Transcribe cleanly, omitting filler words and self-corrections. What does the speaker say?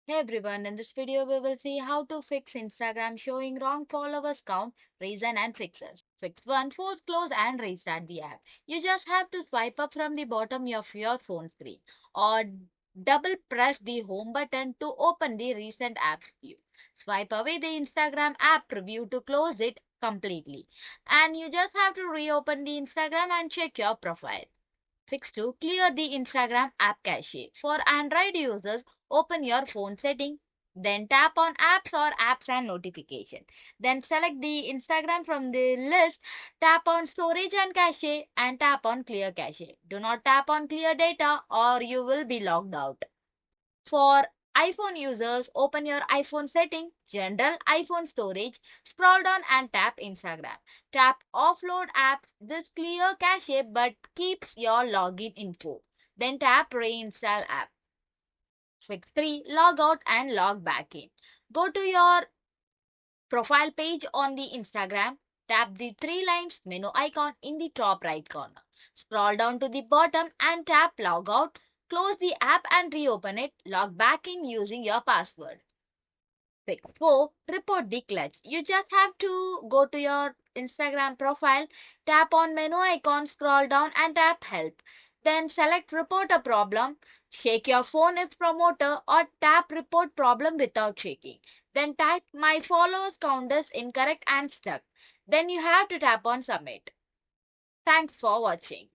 Hey everyone, in this video we will see how to fix Instagram showing wrong followers count, reason and fixes. Fix 1. Force close and restart the app. You just have to swipe up from the bottom of your phone screen or double press the home button to open the recent apps view. Swipe away the Instagram app preview to close it completely. And you just have to reopen the Instagram and check your profile. Fix 2. Clear the Instagram app cache. For Android users, open your phone setting. Then tap on apps or apps and notification. Then select the Instagram from the list. Tap on storage and cache and tap on clear cache. Do not tap on clear data or you will be logged out. For iPhone users, open your iPhone setting, general iPhone storage, scroll down and tap Instagram. Tap offload apps. This clear cache but keeps your login info. Then tap reinstall app. Fix 3. Log out and log back in. Go to your profile page on the Instagram. Tap the three lines menu icon in the top right corner. Scroll down to the bottom and tap log out. Close the app and reopen it. Log back in using your password. Pick 4. Report the glitch. You just have to go to your Instagram profile, tap on menu icon, scroll down and tap help. Then select report a problem. Shake your phone if promoter or tap report problem without shaking. Then type my followers count is incorrect and stuck. Then you have to tap on submit. Thanks for watching.